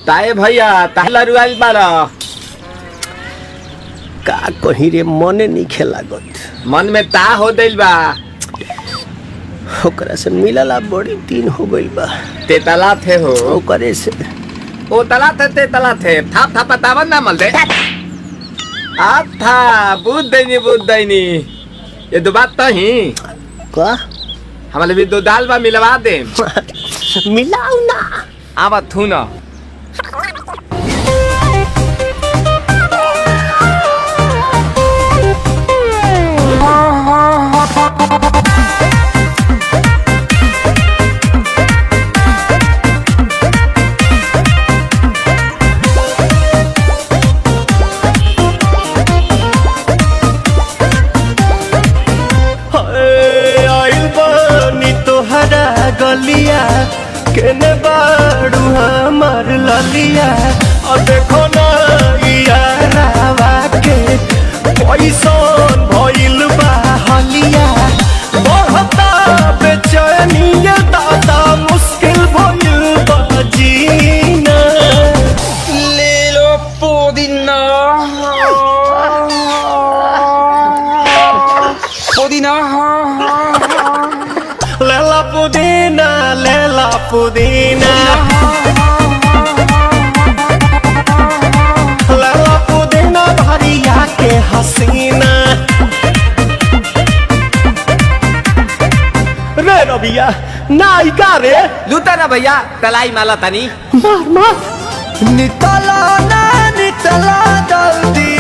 ताए भैया ताहला रुआल बाड़ा का कहीं रे मने नहीं खेलागत मन में ता हो दिल बा ओकरा से मिलला बड़ी दिन हो गइल बा। ते तला थे हो ओकरे से ओ तला थे ते तला थे थाप थाप बतावन ना मल दे आप था बुद्ध दैनी ये दो बात तो ही का हमारे भी दो दाल बा मिलवा दे मिलाऊ ना आवा थू ना गलिया केने बाड़ू हमार ललिया और देखो ना यारावा के पैसन भइल बा हलिया बढ़ता बेचैनिया दादा मुश्किल भइल बा जीना ले लो पुदीना पुदीना लेला पुदीना लेला पुदीना लेला पुदीना भरिया के हसीना रे रबिया नायिका रे लूटा ना भैया तलाई माला तनी मार मार नितला ना नितला जल्दी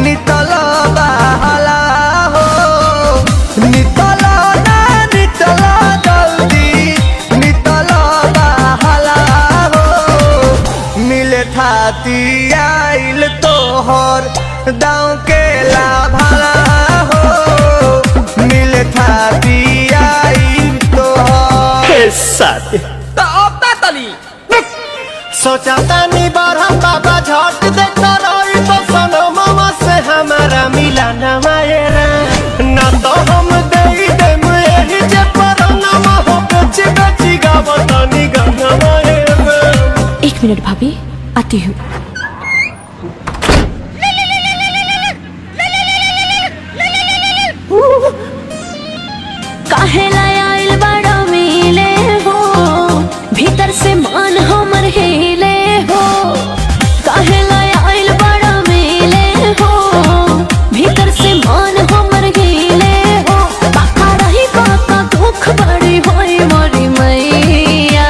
नितला बहला हो नितला नितला जल्दी नितला बहला हो मिले थाती आइल तोहर दाँव के लाभला हो मिले थाती आइल तोहर साथी तो अब ता तली सोचा तानी बारह बाबा झट देखता रही तो सनमवा से हमारा मिला न मायरा ना तो हम दे देम एही जे परनमा हो बची बची गावतानी गंगा मायरा। 1 मिनट भाभी आती हूँ। काहे लायल बड़ा मिले हो भीतर से मान हमर हिले हो काहे लायल बड़ा मिले हो भीतर से मान हमर हिले हो बाका रही बाका दुख बड़ी होई मोरी मैया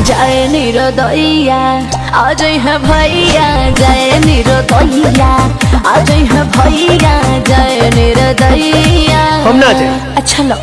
जाए निरोदैया आज है भैया जाए निरोदैया आज है भैया जाए निरोदैया हम ना जाए अच्छा लो